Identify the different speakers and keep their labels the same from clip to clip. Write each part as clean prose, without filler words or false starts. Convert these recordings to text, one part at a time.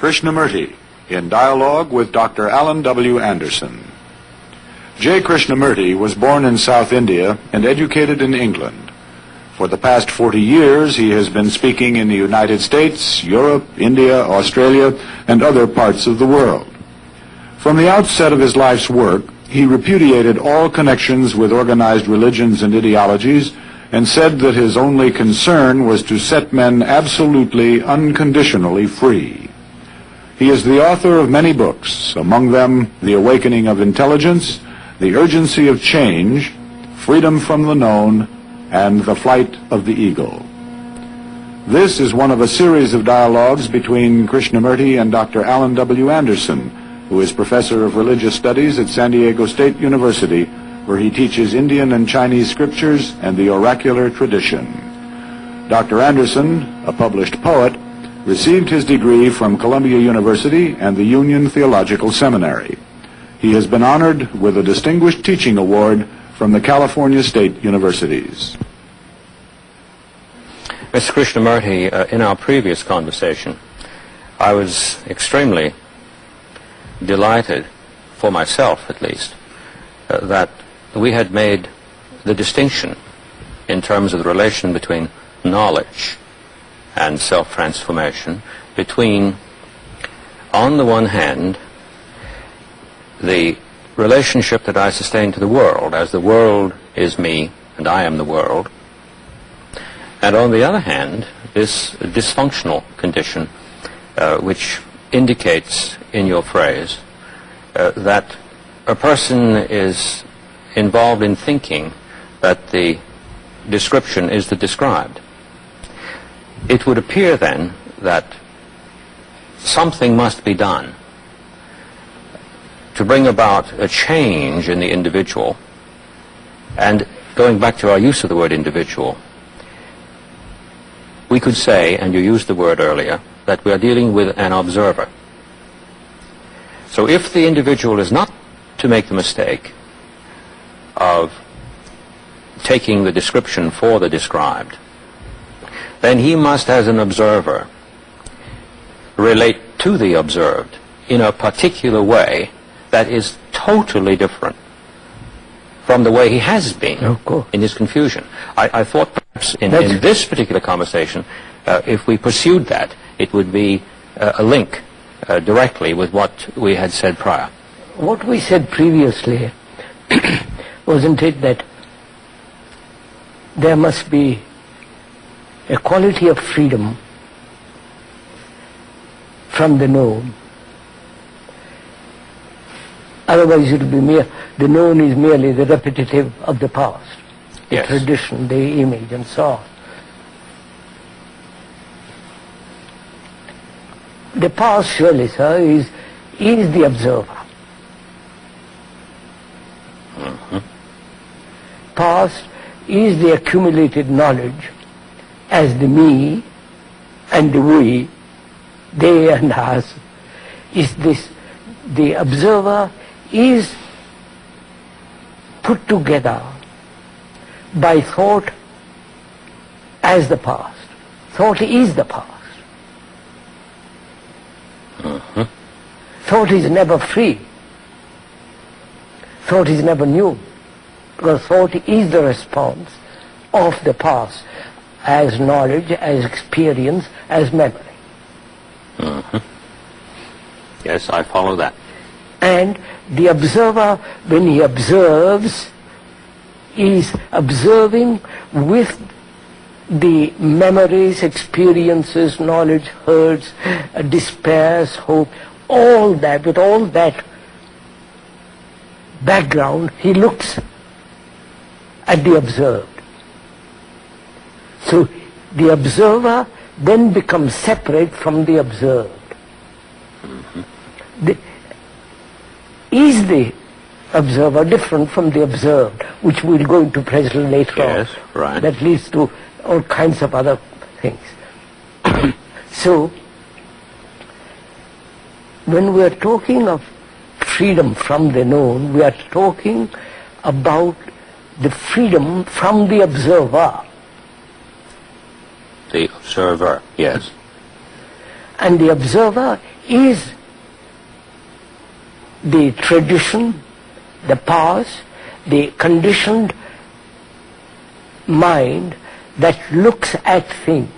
Speaker 1: Krishnamurti, in dialogue with Dr. Alan W. Anderson. J. Krishnamurti was born in South India and educated in England. For the past 40 years, he has been speaking in the United States, Europe, India, Australia, and other parts of the world. From the outset of his life's work, he repudiated all connections with organized religions and ideologies and said that his only concern was to set men absolutely, unconditionally free. He is the author of many books, among them The Awakening of Intelligence, The Urgency of Change, Freedom from the Known, and The Flight of the Eagle. This is one of a series of dialogues between Krishnamurti and Dr. Alan W. Anderson, who is professor of religious studies at San Diego State University, where he teaches Indian and Chinese scriptures and the oracular tradition. Dr. Anderson, a published poet, received his degree from Columbia University and the Union Theological Seminary. He has been honored with a Distinguished Teaching Award from the California State Universities.
Speaker 2: Mr. Krishnamurti, in our previous conversation, I was extremely delighted, for myself at least, that we had made the distinction in terms of the relation between knowledge and self-transformation, between, on the one hand, the relationship that I sustain to the world, as the world is me and I am the world, and on the other hand, this dysfunctional condition which indicates in your phrase that a person is involved in thinking that the description is the described. It would appear then that something must be done to bring about a change in the individual. And going back to our use of the word individual, we could say, and you used the word earlier, that we are dealing with an observer. So if the individual is not to make the mistake of taking the description for the described, then he must, as an observer, relate to the observed in a particular way that is totally different from the way he has been in his confusion. I thought perhaps in this particular conversation, if we pursued that, it would be a link directly with what we had said prior.
Speaker 3: What we said previously, wasn't it that there must be a quality of freedom from the known? Otherwise it will be the known is merely the repetitive of the past, the tradition, the image, and so on. The past, surely, sir, is the observer. Past is the accumulated knowledge as the me and the we, they and us. Is this, the observer is put together by thought as the past. Thought is the past. Thought is never free. Thought is never new. Because thought is the response of the past as knowledge, as experience, as memory.
Speaker 2: Yes, I follow that.
Speaker 3: And the observer, when he observes, is observing with the memories, experiences, knowledge, hurts, despairs, hope, all that, with all that background, he looks at the observed. So the observer then becomes separate from the observed. Is the observer different from the observed, which we'll go into presently later on.
Speaker 2: Right.
Speaker 3: That leads to all kinds of other things. So, when we are talking of freedom from the known, we are talking about the freedom from the observer.
Speaker 2: The observer, yes.
Speaker 3: And the observer is the tradition, the past, the conditioned mind that looks at things,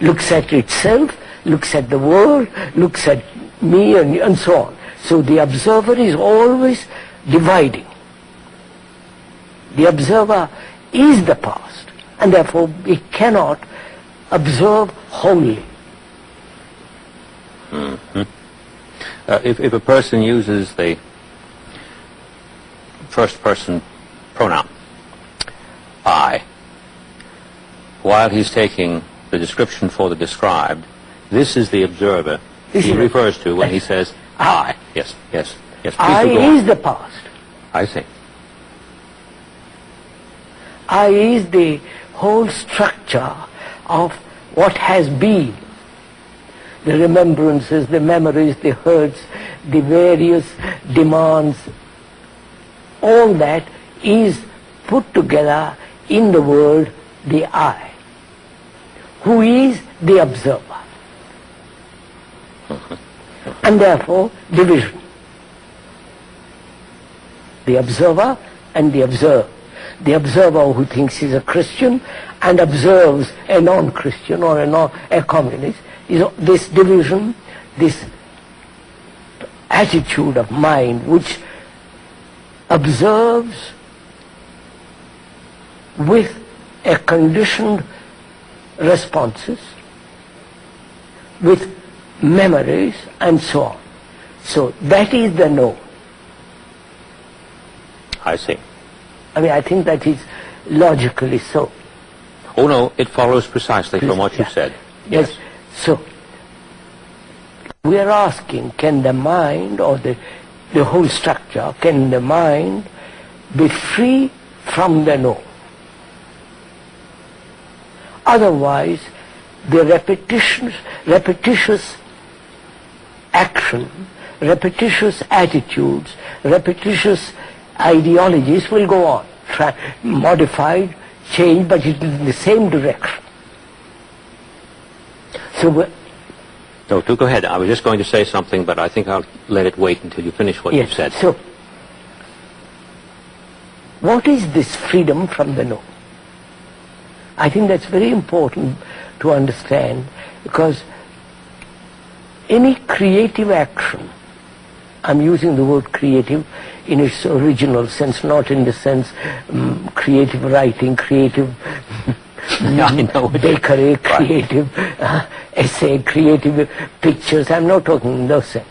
Speaker 3: looks at itself, looks at the world, looks at me, and so on. So the observer is always dividing. The observer is the past, and therefore he cannot observe wholly.
Speaker 2: Mm-hmm. If a person uses the first person pronoun, I, while he's taking the description for the described, this is the observer he refers to when he says I. Yes, yes, yes.
Speaker 3: I is the past.
Speaker 2: I see.
Speaker 3: I is the whole structure of what has been. The remembrances, the memories, the hurts, the various demands, all that is put together in the world, the I, who is the observer. And therefore, division. The observer and the observed. The observer who thinks he's a Christian and observes a non-Christian or a communist, is this division, this attitude of mind which observes with a conditioned responses, with memories and so on. So that is the known.
Speaker 2: I see.
Speaker 3: I mean, I think that is logically so.
Speaker 2: Oh no, it follows precisely from what you said.
Speaker 3: Yes. So, we are asking, can the mind or the whole structure, can the mind be free from the known? Otherwise, the repetitious action, repetitious attitudes, repetitious ideologies will go on, modified, changed, but it is in the same direction. So,
Speaker 2: no, go ahead. I was just going to say something, but I think I'll let it wait until you finish what you've said.
Speaker 3: So, what is this freedom from the known? I think that's very important to understand, because any creative action, I'm using the word creative in its original sense, not in the sense creative writing, creative bakery, creative essay, creative pictures. I'm not talking in those sense.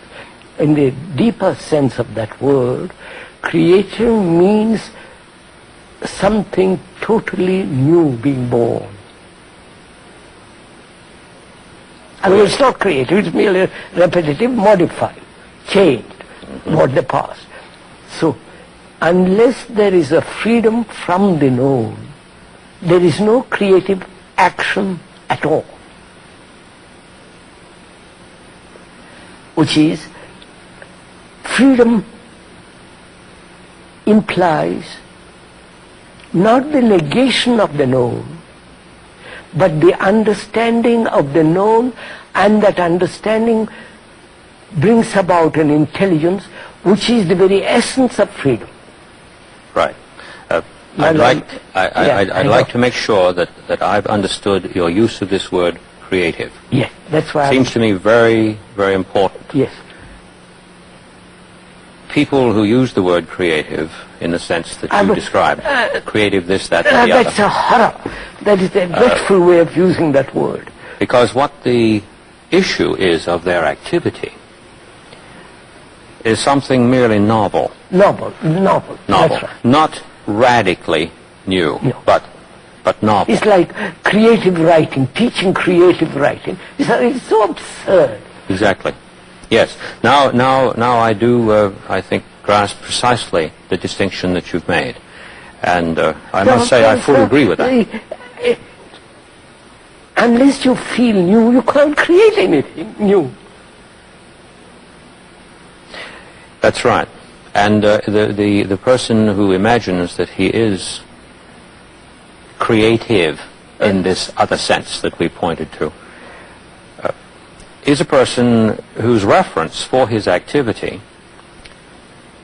Speaker 3: In the deeper sense of that word, creative means something totally new being born. I mean, it's not creative, it's merely repetitive, modified, changed, what the past. So, unless there is a freedom from the known, there is no creative action at all. Which is, freedom implies not the negation of the known, but the understanding of the known, and that understanding brings about an intelligence which is the very essence of freedom.
Speaker 2: Right. I'd like to make sure that I've understood your use of this word creative.
Speaker 3: Yes, that's why.
Speaker 2: Seems to me very, very important.
Speaker 3: Yes.
Speaker 2: People who use the word creative in the sense that you described, creative this, that, and the other.
Speaker 3: That's a horror. That is a dreadful way of using that word.
Speaker 2: Because what the issue is of their activity is something merely novel.
Speaker 3: Novel. That's right.
Speaker 2: Not radically new,
Speaker 3: No.
Speaker 2: but novel.
Speaker 3: It's like creative writing, teaching creative writing. It's so absurd.
Speaker 2: Exactly. Yes. Now I do, I think, grasp precisely the distinction that you've made. And I must say I fully agree with that.
Speaker 3: Unless you feel new, you can't create anything new.
Speaker 2: That's right. And the person who imagines that he is creative in this other sense that we pointed to is a person whose reference for his activity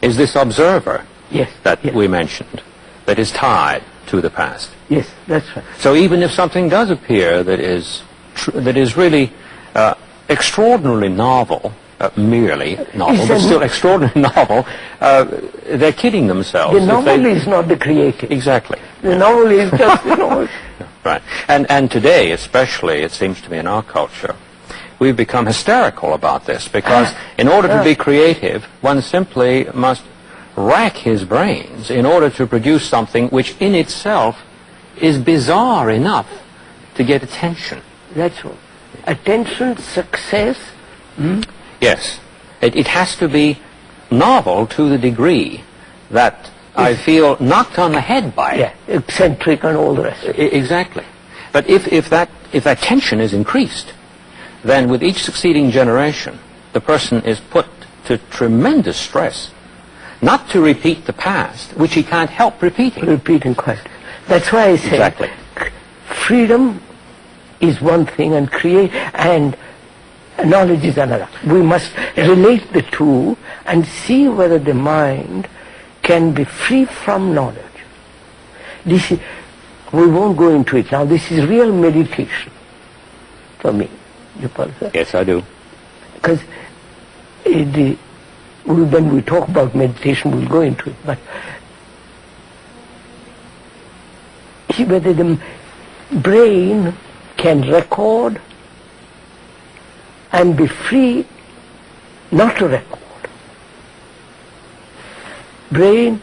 Speaker 2: is this observer
Speaker 3: Yes.
Speaker 2: that
Speaker 3: yes.
Speaker 2: we mentioned, that is tied to the past.
Speaker 3: Yes, that's right.
Speaker 2: So even if something does appear that is really extraordinarily novel, merely novel, but still extraordinarily novel, they're kidding themselves.
Speaker 3: The novel is not the creative.
Speaker 2: Exactly.
Speaker 3: The novel is just the novel.
Speaker 2: Right. And today, especially, it seems to me in our culture, we've become hysterical about this, because in order to be creative, one simply must rack his brains in order to produce something which in itself is bizarre enough to get attention.
Speaker 3: That's all. Attention, success.
Speaker 2: Yes. It has to be novel to the degree that I feel knocked on the head by it.
Speaker 3: Yeah, eccentric and all the rest.
Speaker 2: Exactly. But if that tension is increased, then with each succeeding generation, the person is put to tremendous stress not to repeat the past, which he can't help repeating.
Speaker 3: Repeating question. That's why I say
Speaker 2: Exactly.
Speaker 3: freedom is one thing and knowledge is another. We must relate the two and see whether the mind can be free from knowledge. We won't go into it now. This is real meditation for me. You follow, sir?
Speaker 2: Yes, I do.
Speaker 3: Because when we talk about meditation, we'll go into it. But whether the brain can record and be free not to record. Brain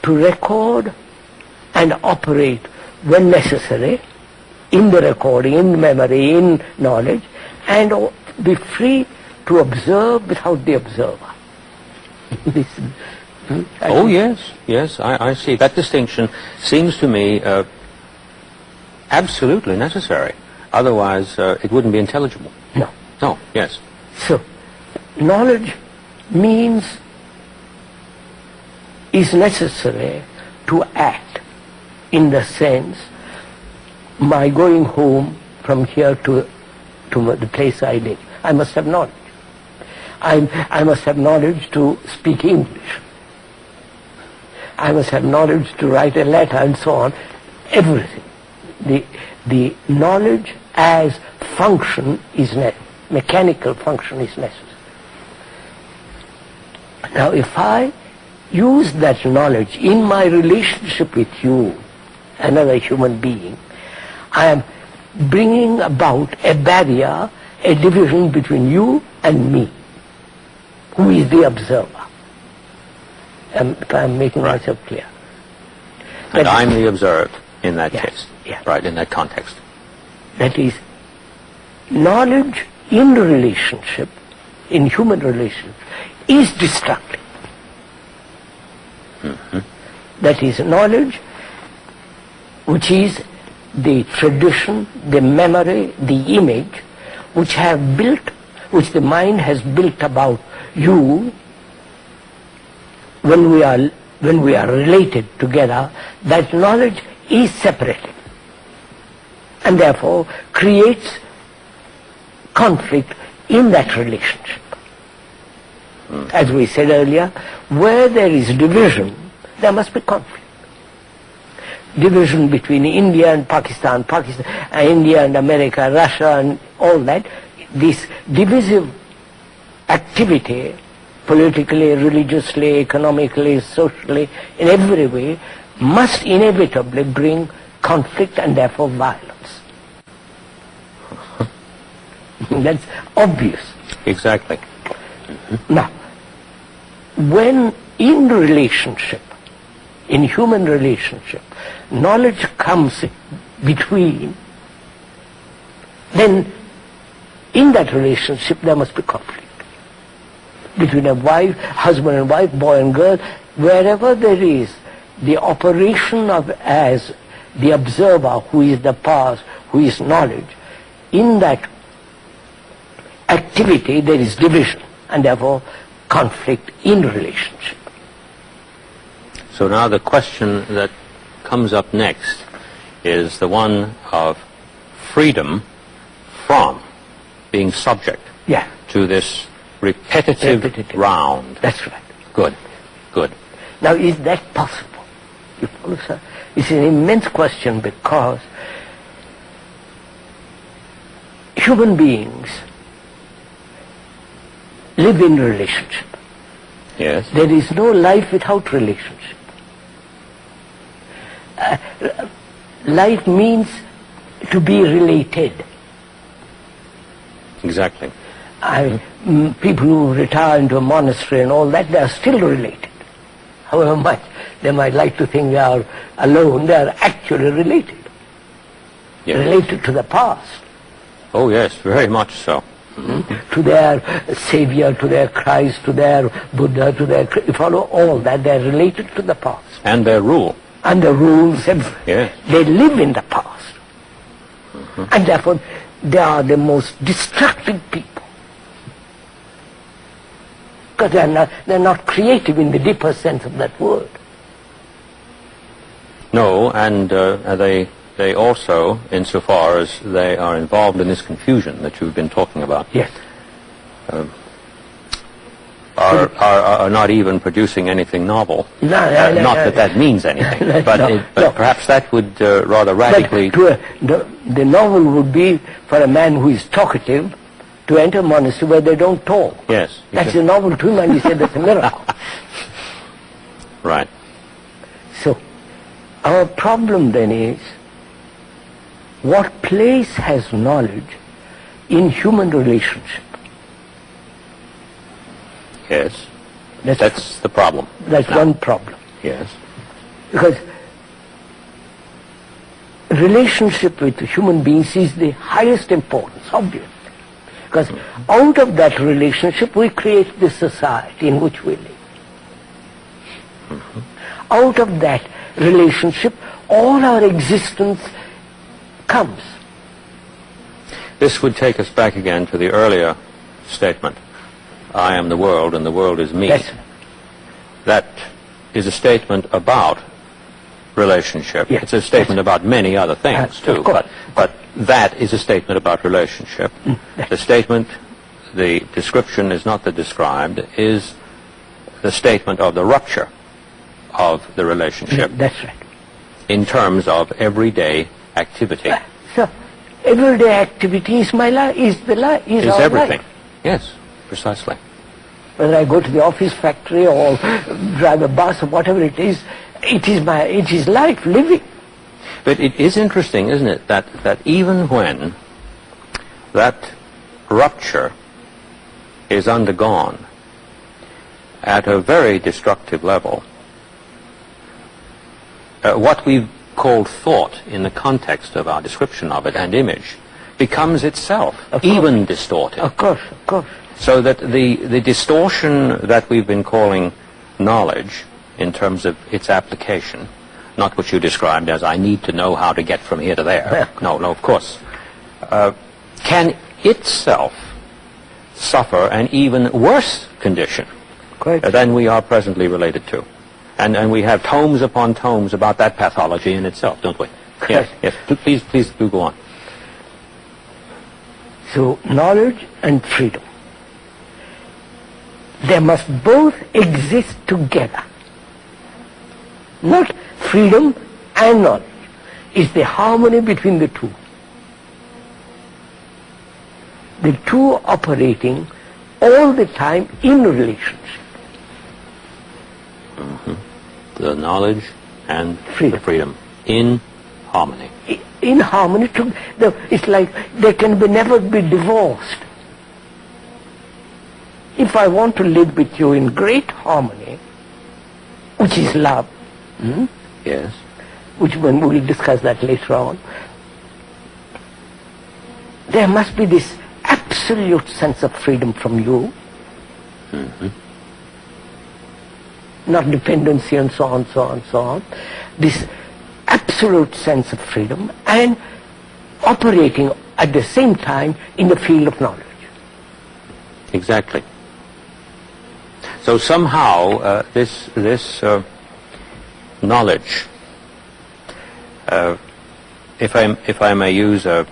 Speaker 3: to record and operate when necessary in the recording, in memory, in knowledge, and be free to observe without the observer. Listen.
Speaker 2: Oh, yes, I see. That distinction seems to me absolutely necessary. Otherwise, it wouldn't be intelligible.
Speaker 3: No.
Speaker 2: No, yes.
Speaker 3: So, knowledge is necessary to act in the sense, my going home from here to the place I live, I must have knowledge. I must have knowledge to speak English. I must have knowledge to write a letter and so on. Everything. The knowledge as function is mechanical function is necessary. Now if I use that knowledge in my relationship with you, another human being, I am bringing about a barrier, a division between you and me, who is the observer. If I'm making myself clear.
Speaker 2: And I'm the observed in that case.
Speaker 3: Yeah.
Speaker 2: Right, in that context.
Speaker 3: That is, knowledge in relationship, in human relations, is destructive. That is, knowledge which is the tradition, the memory, the image which the mind has built about you when we are related together, that knowledge is separated and therefore creates conflict in that relationship. As we said earlier, where there is division, there must be conflict. Division between India and Pakistan, India and America, Russia and all that, this divisive activity, politically, religiously, economically, socially, in every way, must inevitably bring conflict and therefore violence. That's obvious.
Speaker 2: Exactly.
Speaker 3: Now, when in relationship, in human relationship, knowledge comes between, then in that relationship there must be conflict. Between a wife, husband and wife, boy and girl, wherever there is the operation of as the observer who is the past, who is knowledge, in that activity there is division and therefore conflict in relationship.
Speaker 2: So now the question that comes up next is the one of freedom from being subject
Speaker 3: Yeah.
Speaker 2: to this repetitive round.
Speaker 3: That's right.
Speaker 2: Good, good.
Speaker 3: Now, is that possible? You follow, sir? It's an immense question because human beings live in relationship.
Speaker 2: Yes.
Speaker 3: There is no life without relationship. Life means to be related.
Speaker 2: Exactly.
Speaker 3: People who retire into a monastery and all that, they are still related. However much they might like to think they are alone, they are actually related.
Speaker 2: Yes.
Speaker 3: Related to the past.
Speaker 2: Oh yes, very much so.
Speaker 3: To their Savior, to their Christ, to their Buddha, to their... You follow all that, they are related to the past.
Speaker 2: And their rule.
Speaker 3: And the rules, everything.
Speaker 2: Yes.
Speaker 3: They live in the past. And therefore, they are the most destructive people. Because they're not creative in the deeper sense of that word.
Speaker 2: No, and they also, insofar as they are involved in this confusion that you've been talking about,
Speaker 3: Yes.
Speaker 2: are not even producing anything novel.
Speaker 3: No,
Speaker 2: not that means anything, but perhaps that would rather radically...
Speaker 3: The novel would be for a man who is talkative to enter a monastery where they don't talk.
Speaker 2: Yes.
Speaker 3: That's a novel to him, and he said that's a miracle.
Speaker 2: Right.
Speaker 3: So, our problem then is, what place has knowledge in human relationship?
Speaker 2: Yes. That's the problem.
Speaker 3: That's one problem.
Speaker 2: Yes.
Speaker 3: Because relationship with human beings is the highest importance, obviously. Because out of that relationship we create the society in which we live. Out of that relationship all our existence comes.
Speaker 2: This would take us back again to the earlier statement, I am the world and the world is me.
Speaker 3: Yes.
Speaker 2: That is a statement about relationship.
Speaker 3: Yes.
Speaker 2: It's a statement about many other things too, but that is a statement about relationship. The statement, the description is not the described, is the statement of the rupture of the relationship.
Speaker 3: That's right.
Speaker 2: In terms of everyday activity.
Speaker 3: So, everyday activity is my life, is our
Speaker 2: everything.
Speaker 3: life.
Speaker 2: Yes, precisely.
Speaker 3: Whether I go to the office, factory, or drive a bus, or whatever it is life, living.
Speaker 2: But it is interesting, isn't it, that even when that rupture is undergone at a very destructive level, what we've called thought in the context of our description of it and image becomes itself even distorted.
Speaker 3: Of course.
Speaker 2: So that the distortion that we've been calling knowledge in terms of its application, not what you described as I need to know how to get from here to there. No, of course. Can itself suffer an even worse condition than we are presently related to. And we have tomes upon tomes about that pathology in itself, don't we? Yes. Please do go on.
Speaker 3: So, knowledge and freedom, they must both exist together. Not freedom and knowledge. It's the harmony between the two. The two operating all the time in relationship.
Speaker 2: The knowledge and
Speaker 3: freedom.
Speaker 2: The freedom in harmony.
Speaker 3: In harmony. It's like they can never be divorced. If I want to live with you in great harmony, which is love,
Speaker 2: yes,
Speaker 3: which when we will discuss that later on, there must be this absolute sense of freedom from you, not dependency and so on, this absolute sense of freedom and operating at the same time in the field of knowledge.
Speaker 2: Exactly. So somehow this knowledge, if I may use a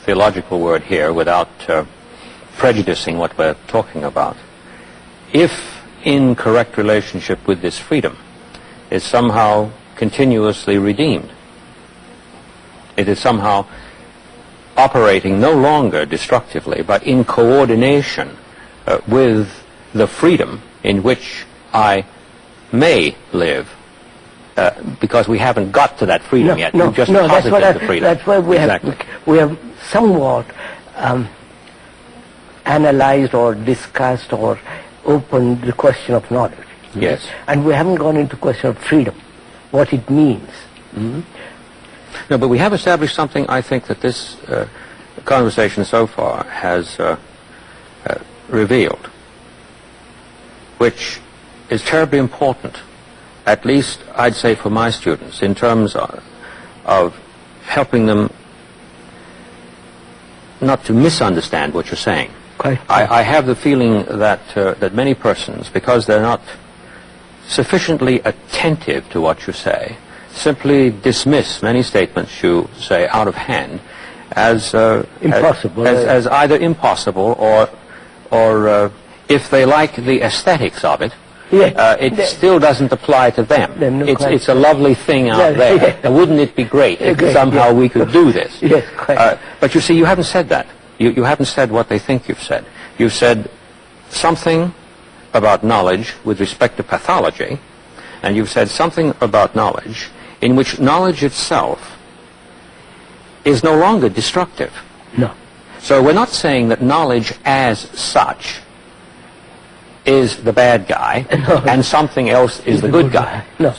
Speaker 2: theological word here without prejudicing what we're talking about. If in correct relationship with this freedom is somehow continuously redeemed, it is somehow operating no longer destructively, but in coordination with the freedom in which I may live, because we haven't got to that freedom yet. We've just posited the freedom.
Speaker 3: That's why we have somewhat analyzed or discussed or opened the question of knowledge.
Speaker 2: Yes.
Speaker 3: And we haven't gone into the question of freedom, what it means.
Speaker 2: Mm-hmm. No, but we have established something, I think, that this conversation so far has revealed, which is terribly important, at least I'd say for my students, in terms of helping them not to misunderstand what you're saying.
Speaker 3: Quite.
Speaker 2: I have the feeling that that many persons, because they're not sufficiently attentive to what you say, simply dismiss many statements you say out of hand as
Speaker 3: impossible,
Speaker 2: as either impossible or if they like the aesthetics of it, it still doesn't apply to them. It's a lovely thing out there. And wouldn't it be great if somehow we could do this?
Speaker 3: Yes, quite.
Speaker 2: But you see, you haven't said that. You haven't said what they think you've said. You've said something about knowledge with respect to pathology, and you've said something about knowledge in which knowledge itself is no longer destructive.
Speaker 3: No.
Speaker 2: So we're not saying that knowledge as such is the bad guy and something else is the good guy. No.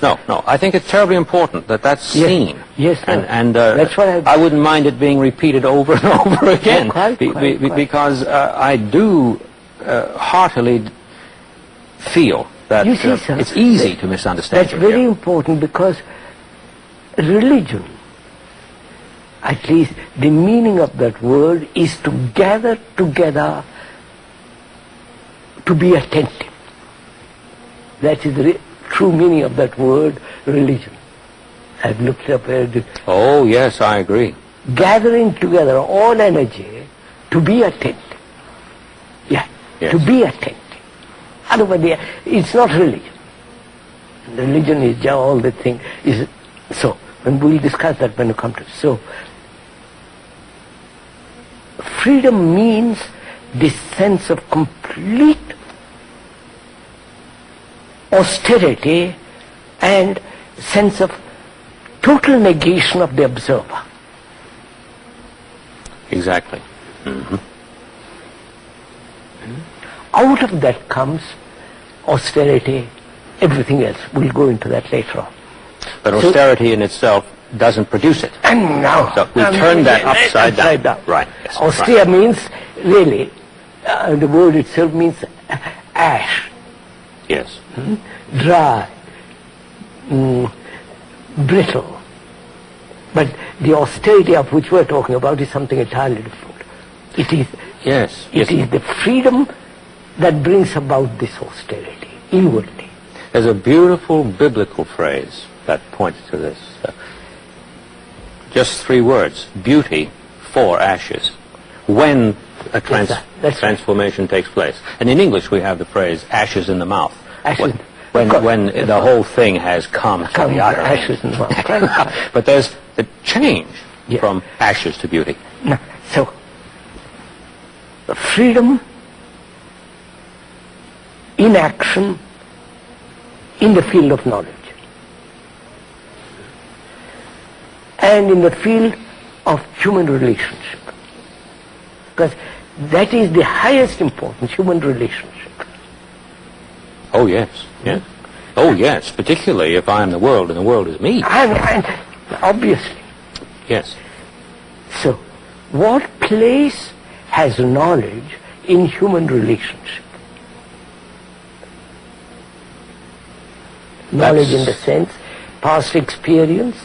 Speaker 2: I think it's terribly important that that's seen.
Speaker 3: Yes,
Speaker 2: and
Speaker 3: that's what
Speaker 2: I wouldn't mind it being repeated over and over again.
Speaker 3: Quite.
Speaker 2: Because I do heartily feel that
Speaker 3: you see, sir,
Speaker 2: it's easy to misunderstand.
Speaker 3: That's very important, because religion, at least the meaning of that word, is to gather together to be attentive. That is the true meaning of that word, religion. I've looked up at
Speaker 2: Oh, yes, I agree.
Speaker 3: Gathering together all energy to be attentive. Yes. To be attentive. Otherwise, it's not religion. Religion is just all the thing. So, and we'll discuss that when we come to it. So, freedom means this sense of complete austerity and sense of total negation of the observer.
Speaker 2: Exactly. Mm-hmm.
Speaker 3: Out of that comes austerity, everything else. We'll go into that later on.
Speaker 2: But austerity in itself doesn't produce it.
Speaker 3: And now,
Speaker 2: so we turn that upside down. Right. Yes,
Speaker 3: austere means, really, the word itself means ash.
Speaker 2: Yes.
Speaker 3: Dry, brittle. But the austerity of which we're talking about is something entirely different. It is, it is the freedom that brings about this austerity inwardly.
Speaker 2: There's a beautiful biblical phrase that points to this. Just 3 words: beauty for ashes. When a transformation takes place. And in English we have the phrase ashes in the mouth. When the whole thing has come to the utter
Speaker 3: ashes in the mouth.
Speaker 2: But there's a change from ashes to beauty.
Speaker 3: No. So, freedom in action in the field of knowledge and in the field of human relationship, because that is the highest importance, human relationship.
Speaker 2: Oh yes, yes. Oh yes, particularly if I am the world and the world is me.
Speaker 3: And obviously.
Speaker 2: Yes.
Speaker 3: So, what place has knowledge in human relationship? Knowledge in the sense, past experience,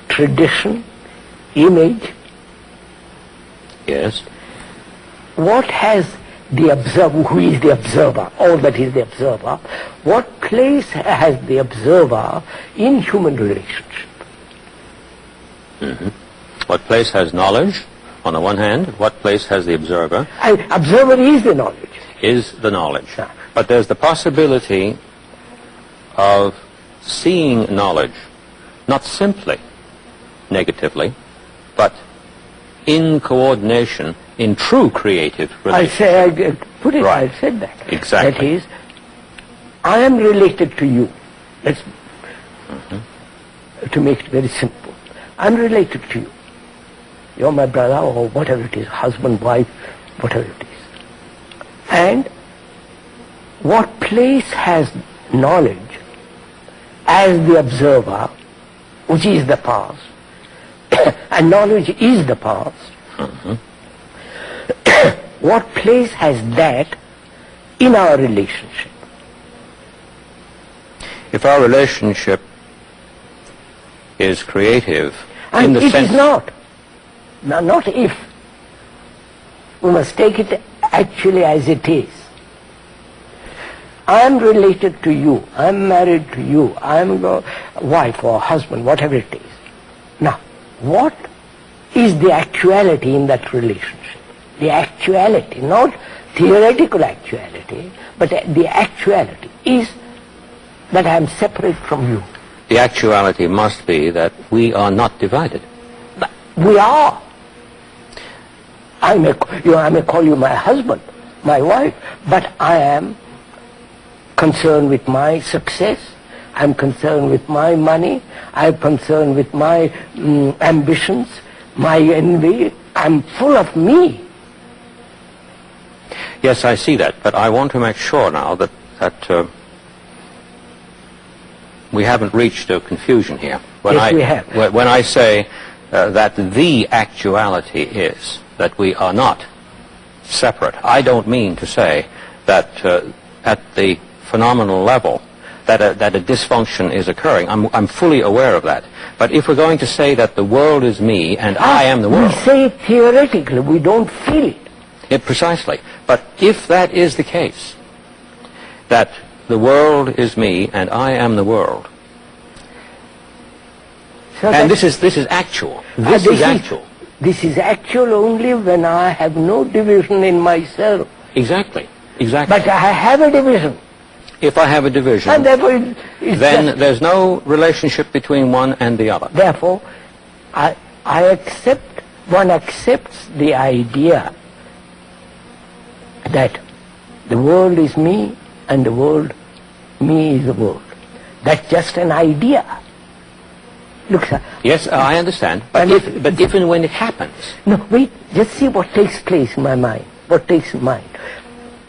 Speaker 3: tradition, image.
Speaker 2: Yes.
Speaker 3: What has the observer, who is the observer, all that is the observer, what place has the observer in human relationship?
Speaker 2: Mm-hmm. What place has knowledge? on the one hand. What place has the observer?
Speaker 3: Observer is the knowledge.
Speaker 2: Is the knowledge.
Speaker 3: Yeah.
Speaker 2: But there's the possibility of seeing knowledge, not simply negatively, but in coordination, in true creative relationship.
Speaker 3: I said that.
Speaker 2: Exactly.
Speaker 3: That is, I am related to you. Let's, to make it very simple. I'm related to you. You're my brother or whatever it is, husband, wife, whatever it is. And what place has knowledge as the observer, which is the past, and knowledge is the past, what place has that in our relationship?
Speaker 2: If our relationship is creative,
Speaker 3: And
Speaker 2: in the
Speaker 3: it
Speaker 2: sense...
Speaker 3: is not. Now, not if. We must take it actually as it is. I am related to you. I am married to you. I am a wife or husband, whatever it is. Now, what is the actuality in that relationship? The actuality, not theoretical actuality, but the actuality is that I am separate from you.
Speaker 2: The actuality must be that we are not divided.
Speaker 3: But we are. I may call you my husband, my wife, but I am concerned with my success, I'm concerned with my money, I'm concerned with my ambitions, my envy, I'm full of me.
Speaker 2: Yes, I see that, but I want to make sure now that we haven't reached a confusion here.
Speaker 3: Yes, we have.
Speaker 2: When I say that the actuality is that we are not separate, I don't mean to say that at the phenomenal level that a dysfunction is occurring. I'm fully aware of that. But if we're going to say that the world is me and I am the world...
Speaker 3: We say it theoretically, we don't feel it.
Speaker 2: Precisely. But if that is the case, that the world is me and I am the world,
Speaker 3: so
Speaker 2: and this is actual. This is actual.
Speaker 3: This is actual only when I have no division in myself.
Speaker 2: Exactly. Exactly.
Speaker 3: But I have a division.
Speaker 2: If I have a division,
Speaker 3: And therefore
Speaker 2: then there's no relationship between one and the other.
Speaker 3: Therefore, I accept, one accepts the idea that the world is me and the world, me is the world. That's just an idea. Look, sir.
Speaker 2: Yes, I understand. But if and when it happens...
Speaker 3: No, wait, just see what takes place in my mind. What takes mind.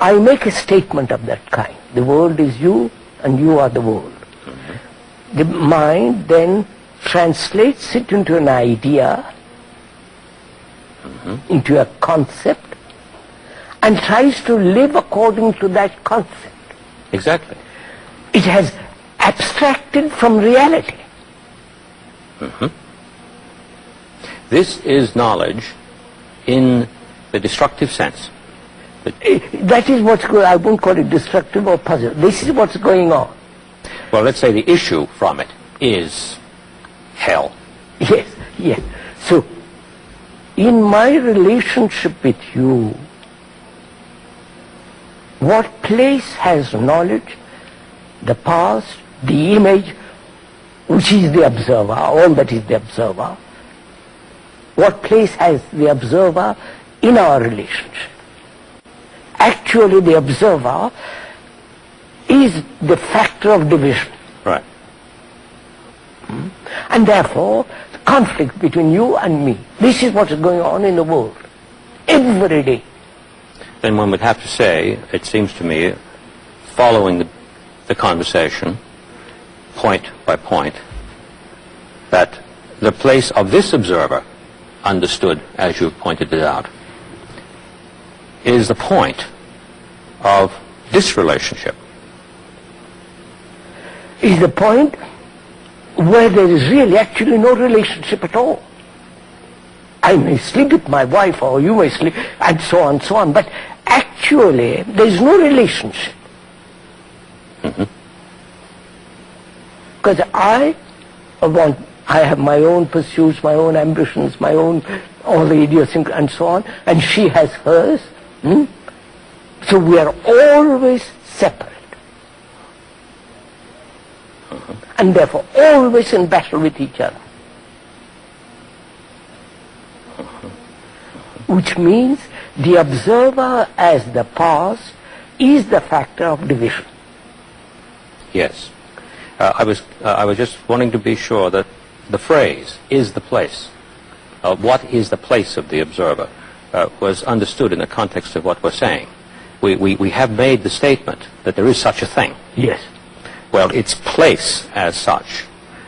Speaker 3: I make a statement of that kind. The world is you and you are the world. The mind then translates it into an idea, into a concept, and tries to live according to that concept.
Speaker 2: Exactly.
Speaker 3: It has abstracted from reality.
Speaker 2: This is knowledge in the destructive sense.
Speaker 3: That is what's going on. I won't call it destructive or positive. This is what's going on.
Speaker 2: Well, let's say the issue from it is hell.
Speaker 3: Yes, yes. So, in my relationship with you, what place has knowledge, the past, the image, which is the observer, all that is the observer, what place has the observer in our relationship? Actually, the observer is the factor of division.
Speaker 2: Right.
Speaker 3: And therefore, the conflict between you and me. This is what's going on in the world. Every day.
Speaker 2: Then one would have to say, it seems to me, following the conversation, point by point, that the place of this observer, understood as you've pointed it out, is the point of this relationship.
Speaker 3: Is the point where there is really actually no relationship at all. I may sleep with my wife or you may sleep and so on, but actually there is no relationship. Because I have my own pursuits, my own ambitions, my own all the idiosyncrasies and so on, and she has hers. So we are always separate. And therefore always in battle with each other. Which means the observer as the past is the factor of division.
Speaker 2: Yes. I was just wanting to be sure that the phrase, is the place, what is the place of the observer, was understood in the context of what we're saying. We have made the statement that there is such a thing.
Speaker 3: Yes.
Speaker 2: Well, its place as such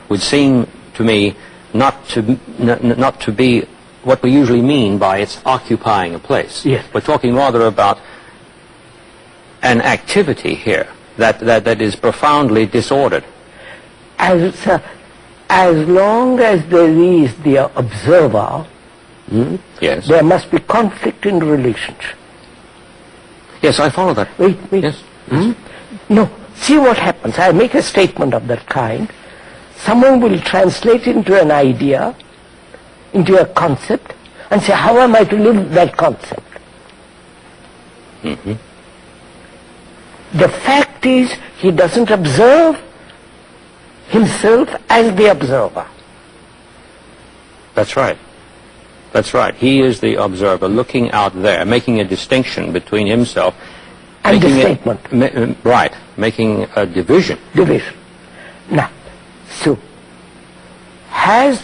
Speaker 2: would seem to me not to be what we usually mean by its occupying a place.
Speaker 3: Yes.
Speaker 2: We're talking rather about an activity here that is profoundly disordered.
Speaker 3: As long as there is the observer,
Speaker 2: Yes.
Speaker 3: there must be conflict in the relationship.
Speaker 2: Yes, I follow that.
Speaker 3: Wait.
Speaker 2: Yes.
Speaker 3: No, see what happens. I make a statement of that kind. Someone will translate into an idea, into a concept, and say, how am I to live that concept? The fact is, he doesn't observe himself as the observer.
Speaker 2: That's right. That's right. He is the observer looking out there, making a distinction between himself
Speaker 3: And the
Speaker 2: making
Speaker 3: statement.
Speaker 2: Right. Making a division.
Speaker 3: Division. Now, so, has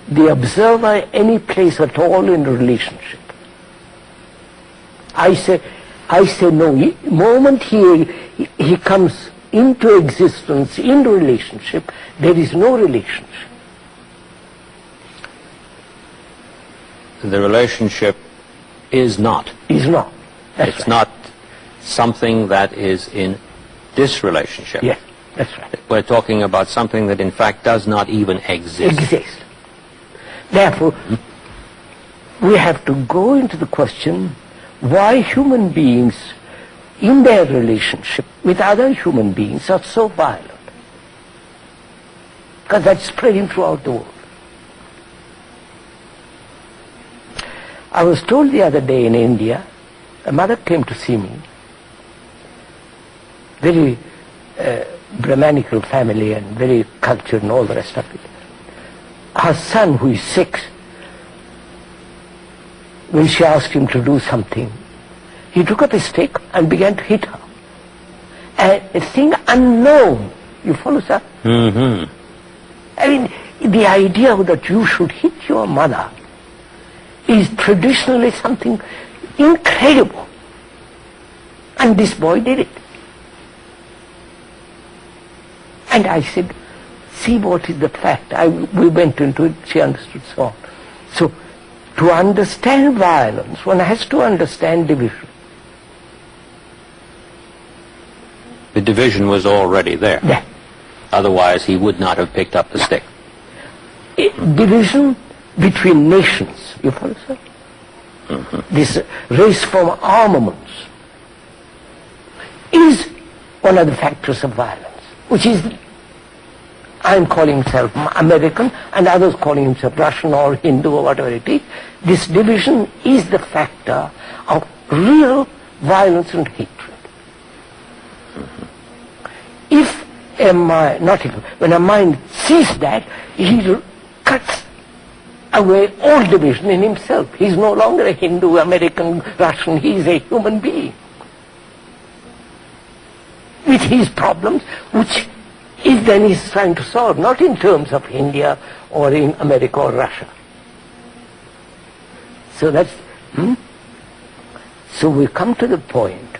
Speaker 3: the observer any place at all in the relationship? I say no. The moment he comes into existence in the relationship, there is no relationship.
Speaker 2: The relationship is not.
Speaker 3: Is not.
Speaker 2: It's
Speaker 3: right.
Speaker 2: not something that is in this relationship.
Speaker 3: Yes, that's right.
Speaker 2: We're talking about something that in fact does not even exist.
Speaker 3: Therefore, we have to go into the question why human beings in their relationship with other human beings are so violent. Because that's spreading throughout the world. I was told the other day in India, a mother came to see me, very Brahmanical family and very cultured and all the rest of it. Her son, who is 6, when she asked him to do something, he took up a stick and began to hit her. A thing unknown. You follow, sir? I mean, the idea that you should hit your mother is traditionally something incredible. And this boy did it. And I said, see what is the fact. We went into it, she understood so on. So, to understand violence, one has to understand division.
Speaker 2: The division was already there.
Speaker 3: Yeah.
Speaker 2: Otherwise he would not have picked up the stick.
Speaker 3: Division between nations, you follow, sir? This race from armaments is one of the factors of violence, which is, I'm calling myself American and others calling himself Russian or Hindu or whatever it is. This division is the factor of real violence and hatred. If a mind, when a mind sees that, he cuts away all division in himself. He's no longer a Hindu, American, Russian, he's a human being with his problems, which is then he's trying to solve, not in terms of India or in America or Russia. So that's, so we come to the point,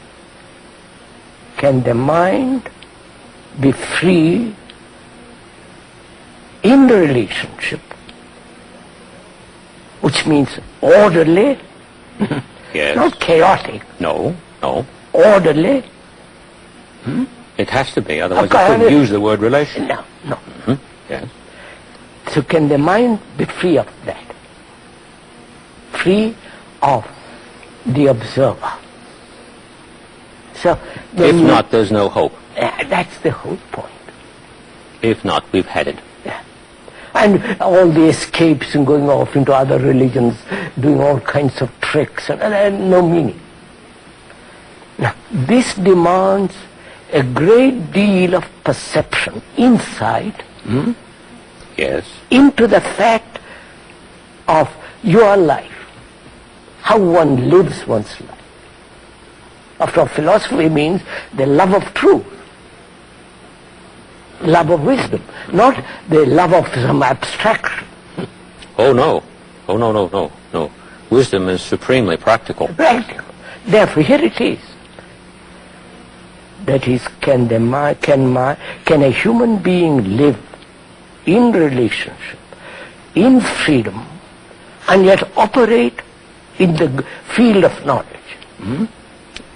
Speaker 3: can the mind be free in the relationship, which means orderly,
Speaker 2: Yes.
Speaker 3: not chaotic,
Speaker 2: No.
Speaker 3: orderly?
Speaker 2: It has to be, otherwise
Speaker 3: Okay,
Speaker 2: you couldn't use the word relation.
Speaker 3: No.
Speaker 2: Yes.
Speaker 3: So can the mind be free of that? Free of the observer. So
Speaker 2: If not, there's no hope.
Speaker 3: that's the whole point.
Speaker 2: If not, we've had it.
Speaker 3: Yeah. and all the escapes and going off into other religions, doing all kinds of tricks and no meaning. Now, this demands a great deal of perception, insight,
Speaker 2: Yes.
Speaker 3: into the fact of your life, how one lives one's life. After all, philosophy means the love of truth, love of wisdom, not the love of some abstraction.
Speaker 2: Oh, no. Oh, no, no, no, no. Wisdom is supremely practical.
Speaker 3: Practical. Therefore, here it is. That is, can a human being live in relationship, in freedom, and yet operate in the field of knowledge?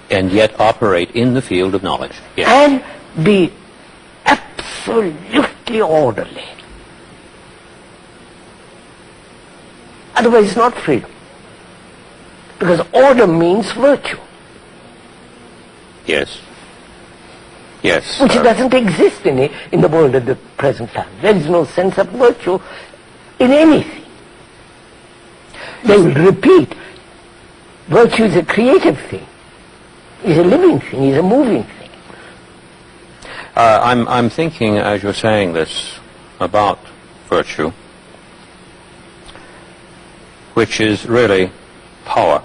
Speaker 2: And yet operate in the field of knowledge. Yes.
Speaker 3: And be absolutely orderly. Otherwise it's not freedom. Because order means virtue,
Speaker 2: Yes. Yes.
Speaker 3: which doesn't exist in the world at the present time. There is no sense of virtue in anything. They will repeat, virtue is a creative thing, is a living thing, is a moving thing.
Speaker 2: I'm thinking, as you're saying this, about virtue, which is really power,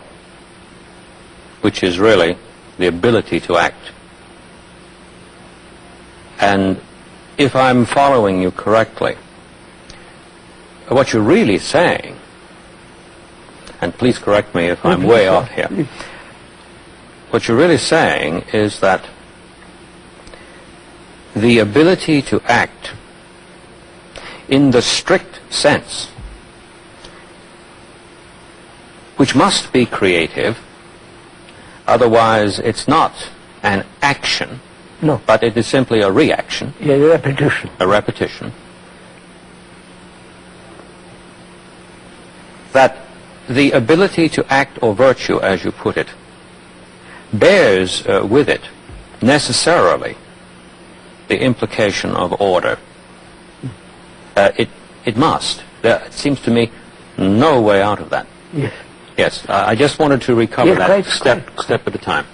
Speaker 2: which is really the ability to act. And if I'm following you correctly, what you're really saying, and please correct me if I'm way off here, what you're really saying is that the ability to act in the strict sense, which must be creative, otherwise it's not an action,
Speaker 3: No.
Speaker 2: but it is simply a reaction,
Speaker 3: A repetition.
Speaker 2: a repetition, that the ability to act, or virtue as you put it, bears with it necessarily the implication of order. It must. There seems to me no way out of that.
Speaker 3: Yes.
Speaker 2: Yes, I just wanted to recover
Speaker 3: Yeah,
Speaker 2: that
Speaker 3: quite,
Speaker 2: step at a time.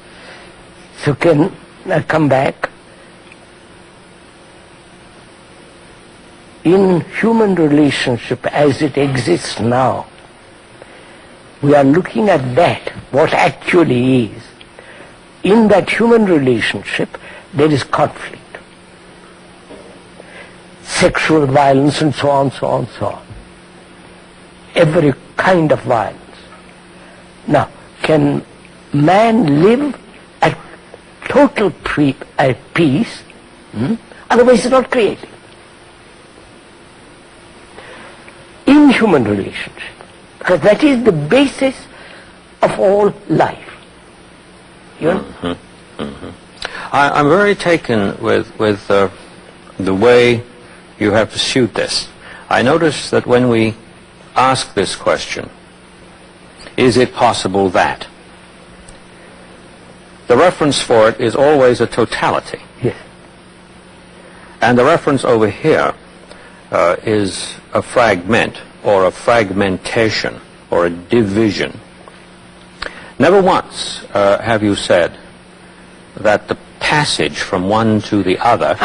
Speaker 3: So can I come back? In human relationship as it exists now, we are looking at that, what actually is. In that human relationship, there is conflict. Sexual violence and so on, so on, so on. Every kind of violence. Now, can man live at total peace? Otherwise it's not creative. In human relationship. Because that is the basis of all life. You know?
Speaker 2: I'm very taken with the way you have pursued this. I notice that when we ask this question, is it possible that? The reference for it is always a totality.
Speaker 3: Yes.
Speaker 2: And the reference over here is a fragment, or a fragmentation, or a division. Never once have you said that the passage from one to the other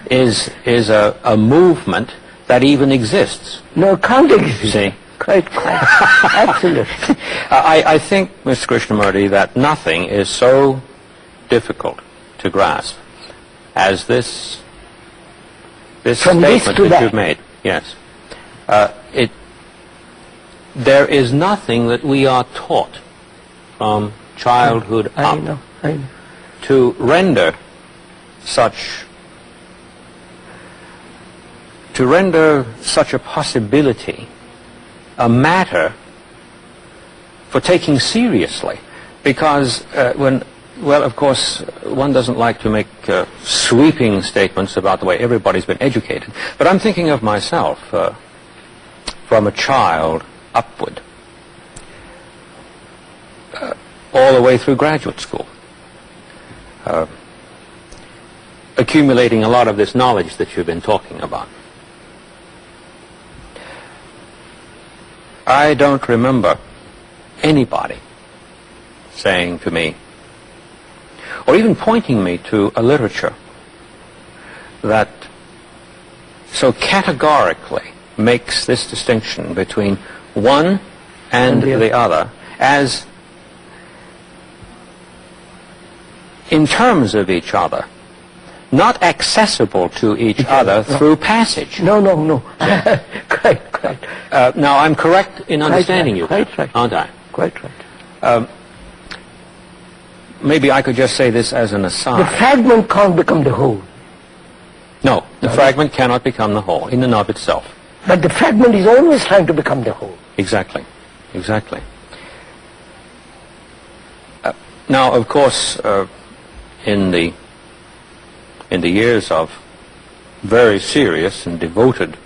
Speaker 2: is a movement that even exists.
Speaker 3: No, can't exist.
Speaker 2: See?
Speaker 3: Quite. Absolutely.
Speaker 2: I think, Mr. Krishnamurti, that nothing is so difficult to grasp as this
Speaker 3: From this
Speaker 2: statement
Speaker 3: to
Speaker 2: that
Speaker 3: that.
Speaker 2: you've made. Yes. There is nothing that we are taught from childhood
Speaker 3: I
Speaker 2: up
Speaker 3: know.
Speaker 2: to render such a possibility a matter for taking seriously, because of course, one doesn't like to make sweeping statements about the way everybody's been educated, but I'm thinking of myself from a child upward, all the way through graduate school, accumulating a lot of this knowledge that you've been talking about. I don't remember anybody saying to me, or even pointing me to a literature that so categorically makes this distinction between one and the other as in terms of each other, not accessible to each other through passage.
Speaker 3: No. Quite.
Speaker 2: Now, I'm correct in understanding you,
Speaker 3: quite right.
Speaker 2: aren't I?
Speaker 3: Quite right.
Speaker 2: Maybe I could just say this as an aside.
Speaker 3: The fragment can't become the whole.
Speaker 2: No, the fragment cannot become the whole in and of itself.
Speaker 3: But the fragment is always trying to become the whole.
Speaker 2: Exactly. Now, of course, in the years of very serious and devoted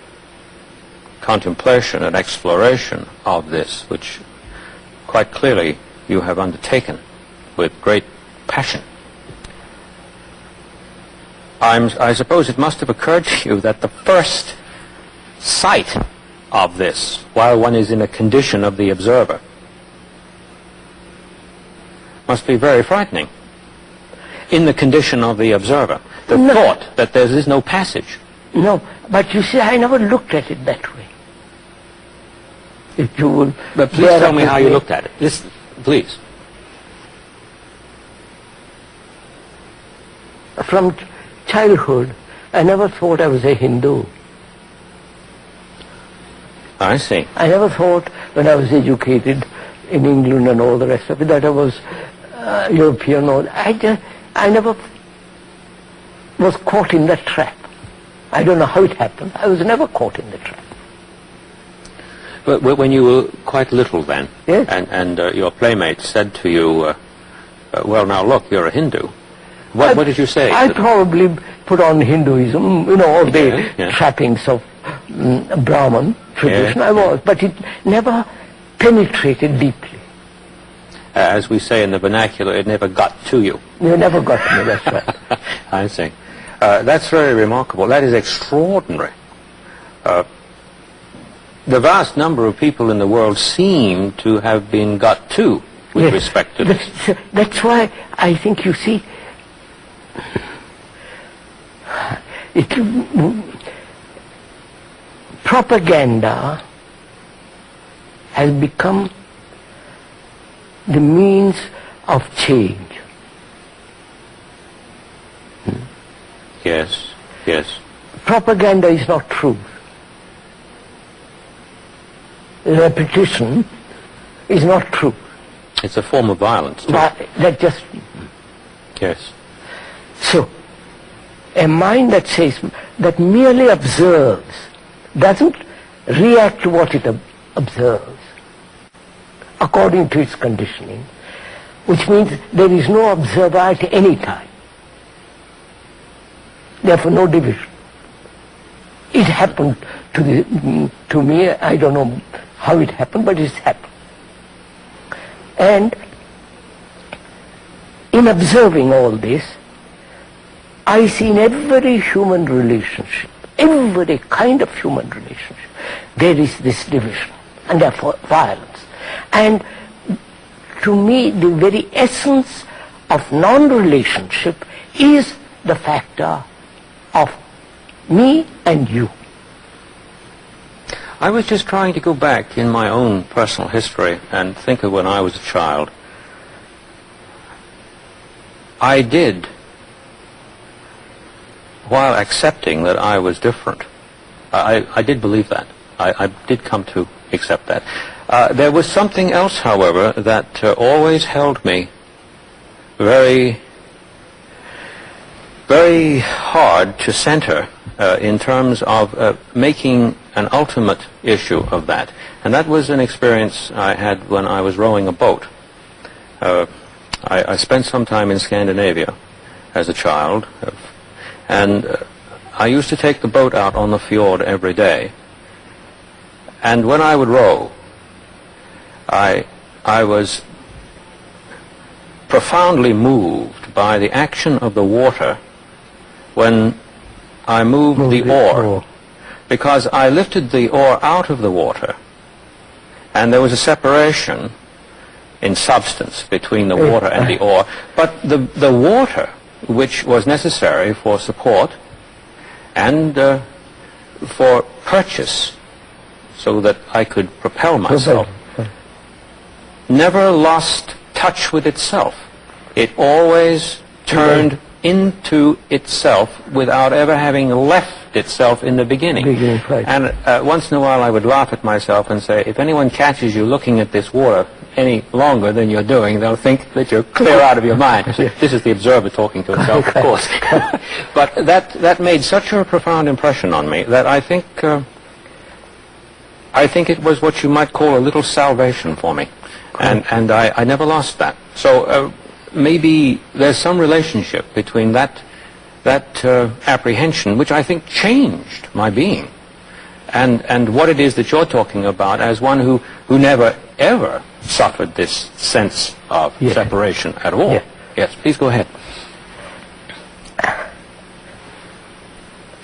Speaker 2: contemplation and exploration of this, which quite clearly you have undertaken with great passion, I suppose it must have occurred to you that the first sight of this, while one is in a condition of the observer, must be very frightening. In the condition of the observer, the thought that there is no passage.
Speaker 3: No, but you see, I never looked at it that way. If you will...
Speaker 2: But please tell me how you looked at it. Please.
Speaker 3: From childhood, I never thought I was a Hindu.
Speaker 2: I see.
Speaker 3: I never thought, when I was educated in England and all the rest of it, that I was European. I never was caught in that trap. I don't know how it happened. I was never caught in the trap.
Speaker 2: But when you were quite little then,
Speaker 3: yes,
Speaker 2: and your playmates said to you, well, now look, you're a Hindu. What did you say?
Speaker 3: I probably put on Hinduism, all the trappings of Brahman tradition. I was, but it never penetrated deeply.
Speaker 2: As we say in the vernacular, it never got to you.
Speaker 3: It never got to me, that's right.
Speaker 2: I see. That's very remarkable. That is extraordinary. The vast number of people in the world seem to have been got to with respect to this.
Speaker 3: That's why I think, you see, propaganda has become the means of change.
Speaker 2: Yes.
Speaker 3: Propaganda is not truth. Repetition is not truth.
Speaker 2: It's a form of violence, too.
Speaker 3: That just...
Speaker 2: Yes.
Speaker 3: So, a mind that says, that merely observes, doesn't react to what it observes, according to its conditioning, which means there is no observer at any time. Therefore, no division. It happened to me, I don't know how it happened, but it's happened. And in observing all this, I see in every human relationship, every kind of human relationship, there is this division, and therefore violence. And to me, the very essence of non-relationship is the factor of me and you.
Speaker 2: I was just trying to go back in my own personal history and think of when I was a child. I did, while accepting that I was different, I did believe that. I did come to accept that. There was something else, however, that always held me very, very hard to center in terms of making an ultimate issue of that. And that was an experience I had when I was rowing a boat. I spent some time in Scandinavia as a child, and I used to take the boat out on the fjord every day. And when I would row, I was profoundly moved by the action of the water when I moved the oar, because I lifted the oar out of the water and there was a separation in substance between the water and the ore. But the water, which was necessary for support and for purchase, so that I could propel myself, never lost touch with itself. It always turned into itself without ever having left itself in the beginning. And once in a while I would laugh at myself and say, if anyone catches you looking at this water any longer than you're doing, they'll think that you're clear out of your mind. This is the observer talking to himself, of course. But that made such a profound impression on me that I think it was what you might call a little salvation for me. And I never lost that. So maybe there's some relationship between that apprehension, which I think changed my being, and what it is that you're talking about as one who never ever suffered this sense of separation at all. Yes, please go ahead.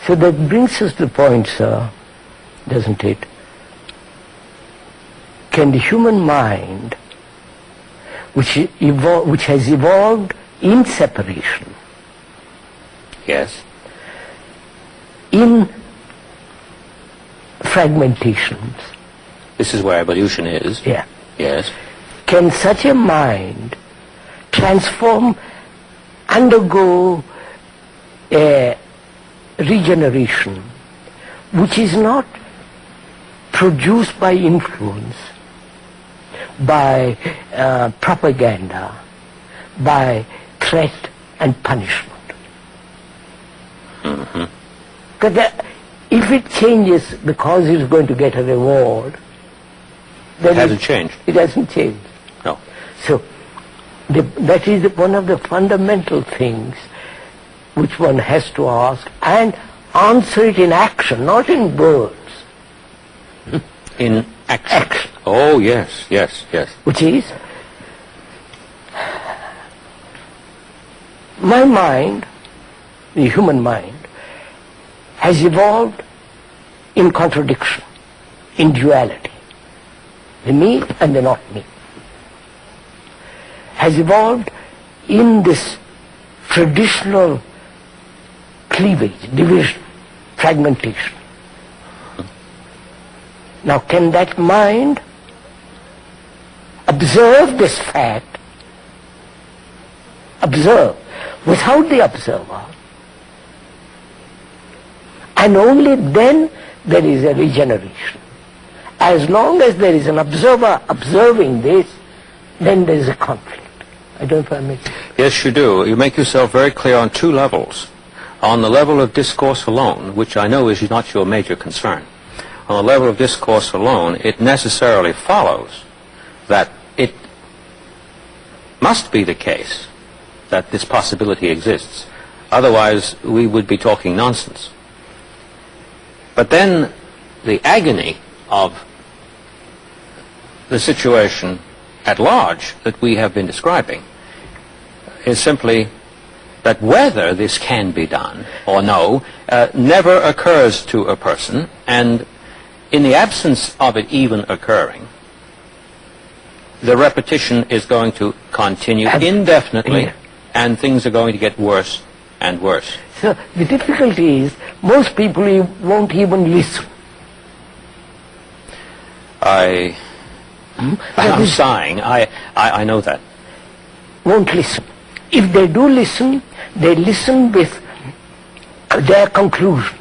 Speaker 3: So that brings us to the point, sir, doesn't it? Can the human mind, which has evolved in separation, in fragmentations,
Speaker 2: this is where evolution is.
Speaker 3: Can such a mind undergo a regeneration which is not produced by influence, by propaganda, by threat and punishment? Because if it changes because it's going to get a reward, then
Speaker 2: it hasn't changed.
Speaker 3: It hasn't changed.
Speaker 2: No.
Speaker 3: So that is one of the fundamental things which one has to ask and answer it in action, not in words.
Speaker 2: In action. Oh, yes.
Speaker 3: Which is, my mind, the human mind, has evolved in contradiction, in duality. The me and the not me. Has evolved in this traditional cleavage, division, fragmentation. Now, can that mind observe this fact, observe, without the observer, and only then there is a regeneration. As long as there is an observer observing this, then there is a conflict. I don't know if I make it.
Speaker 2: Yes, you do. You make yourself very clear on two levels. On the level of discourse alone, which I know is not your major concern, on the level of discourse alone, it necessarily follows that it must be the case that this possibility exists. Otherwise, we would be talking nonsense. But then the agony of the situation at large that we have been describing is simply that whether this can be done or no never occurs to a person, and in the absence of it even occurring, the repetition is going to continue indefinitely, and things are going to get worse and worse.
Speaker 3: So the difficulty is most people won't even listen.
Speaker 2: I'm sighing. I know that.
Speaker 3: Won't listen. If they do listen, they listen with their conclusions.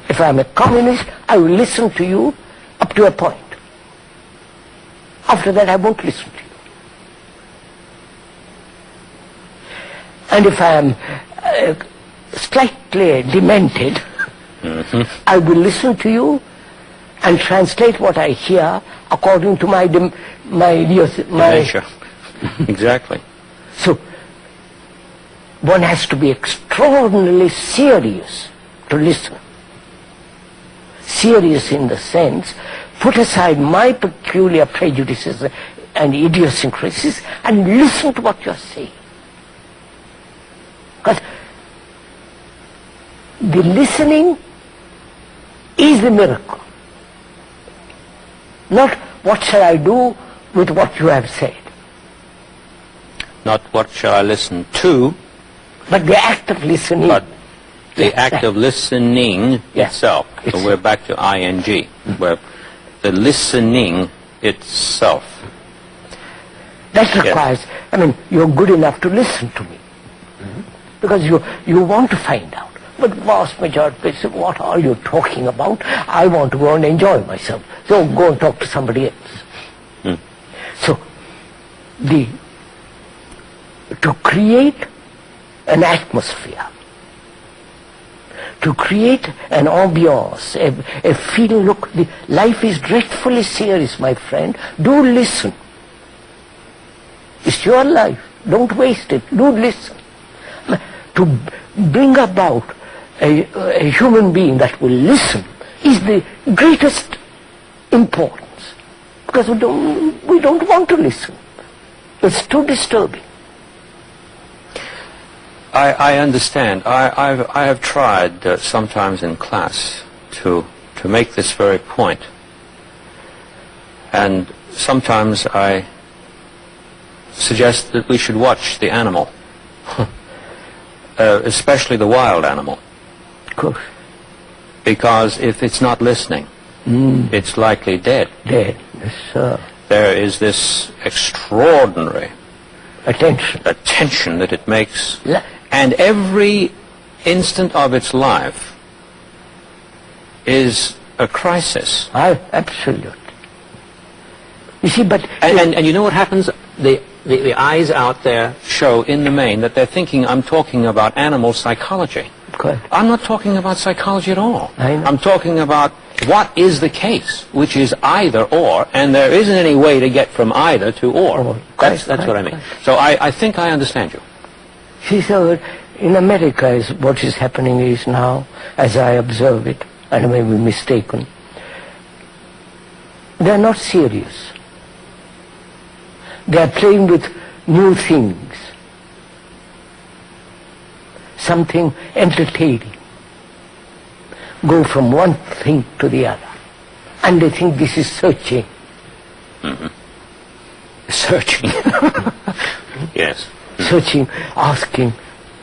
Speaker 3: If I'm a communist, I will listen to you up to a point. After that, I won't listen to you. And if I am slightly demented, I will listen to you and translate what I hear according to my
Speaker 2: dementia. Exactly.
Speaker 3: So one has to be extraordinarily serious to listen. Serious in the sense, put aside my peculiar prejudices and idiosyncrasies and listen to what you're saying. Because the listening is the miracle. Not what shall I do with what you have said.
Speaker 2: Not what shall I listen to,
Speaker 3: but the act of listening.
Speaker 2: but the act of listening
Speaker 3: Yeah.
Speaker 2: itself. So we're back to ing, where the listening itself.
Speaker 3: That requires, I mean, you're good enough to listen to me. Because you want to find out. But vast majority say, what are you talking about? I want to go and enjoy myself. So go and talk to somebody else. So to create an atmosphere, to create an ambiance, a feeling, look, life is dreadfully serious, my friend. Do listen. It's your life. Don't waste it. Do listen. To bring about a human being that will listen is the greatest importance. Because we don't want to listen. It's too disturbing.
Speaker 2: I understand. I have tried sometimes in class to make this very point. And sometimes I suggest that we should watch the animal, especially the wild animal.
Speaker 3: Of course.
Speaker 2: Because if it's not listening, it's likely dead.
Speaker 3: Dead. Yes, sir.
Speaker 2: There is this extraordinary
Speaker 3: Attention.
Speaker 2: that it makes. And every instant of its life is a crisis.
Speaker 3: Absolutely. You see, but...
Speaker 2: And you know what happens? The eyes out there show in the main that they're thinking I'm talking about animal psychology.
Speaker 3: Correct.
Speaker 2: I'm not talking about psychology at all.
Speaker 3: I know.
Speaker 2: I'm talking about what is the case, which is either or, and there isn't any way to get from either to or. That's what I mean. So I think I understand you.
Speaker 3: See, so in America, what is happening is now, as I observe it, and I may be mistaken, they are not serious. They are playing with new things, something entertaining. Go from one thing to the other. And they think this is searching.
Speaker 2: Searching. Yes.
Speaker 3: Searching, asking,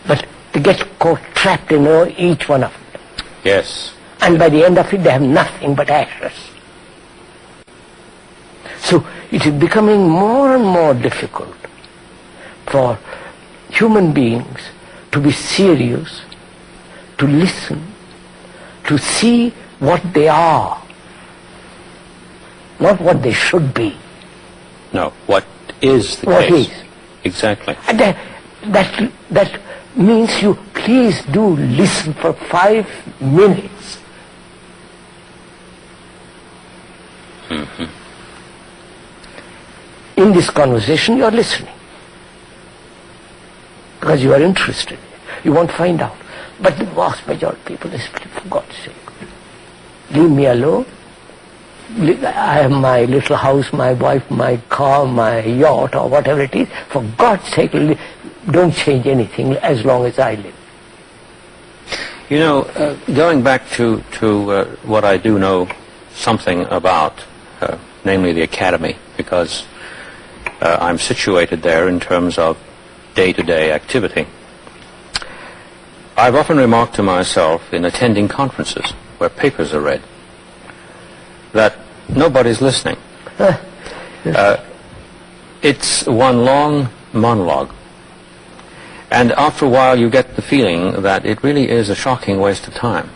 Speaker 3: but they get caught, trapped in each one of them.
Speaker 2: Yes.
Speaker 3: And by the end of it, they have nothing but ashes. So it is becoming more and more difficult for human beings to be serious, to listen, to see what they are, not what they should be.
Speaker 2: No, what is the
Speaker 3: What
Speaker 2: case?
Speaker 3: is.
Speaker 2: Exactly.
Speaker 3: And that means you please do listen for 5 minutes. In this conversation, you are listening. Because you are interested. You want to find out. But the vast majority of people, they say, for God's sake, leave me alone. I have my little house, my wife, my car, my yacht, or whatever it is. For God's sake, don't change anything as long as I live.
Speaker 2: You know, going back to what I do know something about, namely the Academy, because I'm situated there in terms of day-to-day activity. I've often remarked to myself in attending conferences where papers are read that nobody's listening. It's one long monologue. And after a while you get the feeling that it really is a shocking waste of time.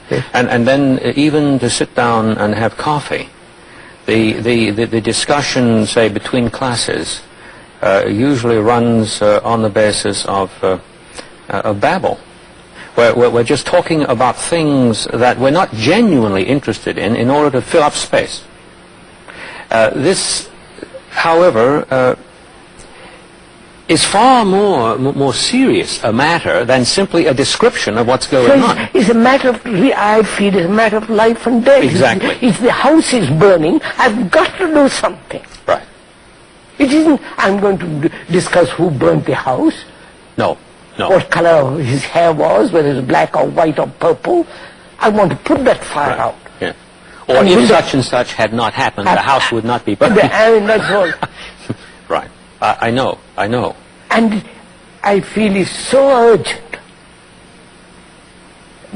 Speaker 3: Yes.
Speaker 2: And then even to sit down and have coffee, the discussion, say, between classes usually runs on the basis of babble. We're just talking about things that we're not genuinely interested in order to fill up space. This, however, is far more serious a matter than simply a description of what's going on.
Speaker 3: It's a matter of, I feel, it's a matter of life and death.
Speaker 2: Exactly.
Speaker 3: If the house is burning, I've got to do something.
Speaker 2: Right.
Speaker 3: It isn't, I'm going to discuss who burnt the house.
Speaker 2: No.
Speaker 3: What color his hair was, whether it's black or white or purple. I want to put that fire out.
Speaker 2: Yeah. Or
Speaker 3: And
Speaker 2: if
Speaker 3: will
Speaker 2: such and such had not happened, the house would not be burned.
Speaker 3: I mean, that's all.
Speaker 2: Right. I know.
Speaker 3: And I feel it's so urgent,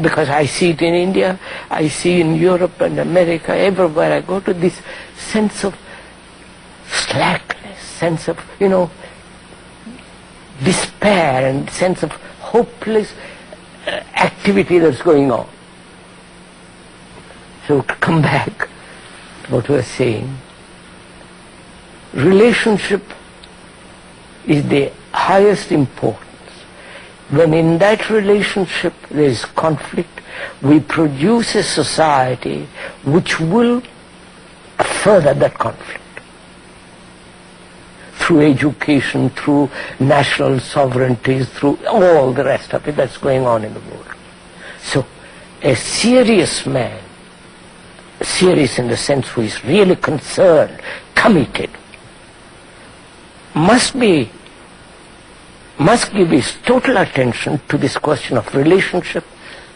Speaker 3: because I see it in India, I see in Europe and America, everywhere I go, to this sense of slackness, sense of, despair, and sense of hopeless activity that's going on. So to come back to what we were saying, relationship is the highest importance. When in that relationship there is conflict, we produce a society which will further that conflict. Through education, through national sovereignties, through all the rest of it that's going on in the world. So a serious man, serious in the sense who is really concerned, committed, must give his total attention to this question of relationship,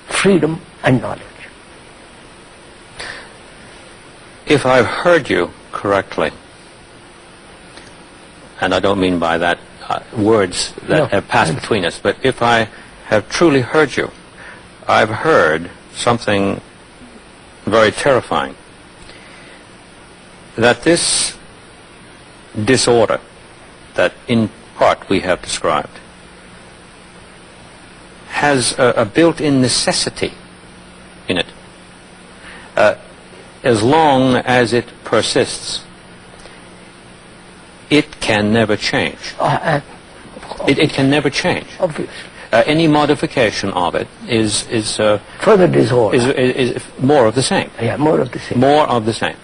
Speaker 3: freedom and knowledge.
Speaker 2: If I've heard you correctly, and I don't mean by that words that have passed between us, but if I have truly heard you, I've heard something very terrifying. That this disorder that in part we have described has a built-in necessity in it. As long as it persists, it can never change. It can never change.
Speaker 3: Obviously.
Speaker 2: Any modification of it is
Speaker 3: further disorder.
Speaker 2: Is more of the same.
Speaker 3: Yeah, more of the same.
Speaker 2: More of the same.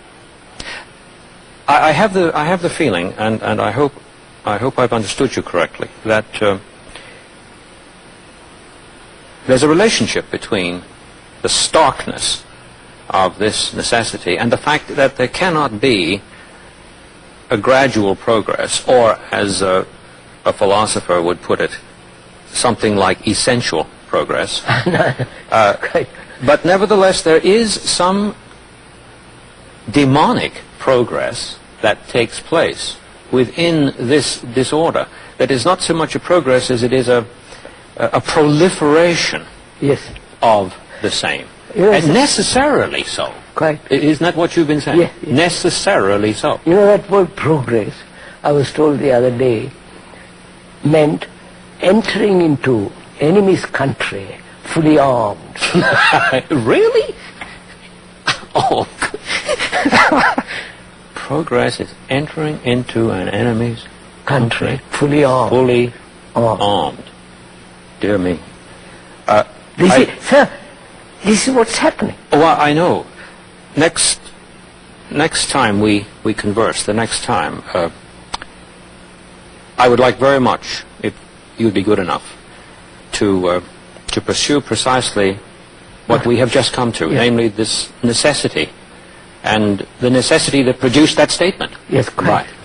Speaker 2: I have the feeling, and I hope I've understood you correctly, that there's a relationship between the starkness of this necessity and the fact that there cannot be a gradual progress, or as a philosopher would put it, something like essential progress. But nevertheless, there is some demonic progress that takes place within this disorder that is not so much a progress as it is a proliferation of the same.
Speaker 3: Yes.
Speaker 2: And necessarily so.
Speaker 3: Correct.
Speaker 2: Isn't that what you've been saying?
Speaker 3: Yes.
Speaker 2: Necessarily so.
Speaker 3: You know, that word progress, I was told the other day, meant entering into enemy's country fully armed.
Speaker 2: Really? Oh. Progress is entering into an enemy's country
Speaker 3: fully armed.
Speaker 2: Fully armed. Dear me.
Speaker 3: Sir, this is what's happening.
Speaker 2: Well, I know. Next time we converse, the next time, I would like very much, if you'd be good enough, to pursue precisely what we have just come to, namely this necessity, and the necessity that produced that statement.
Speaker 3: Yes, correct.
Speaker 2: Right.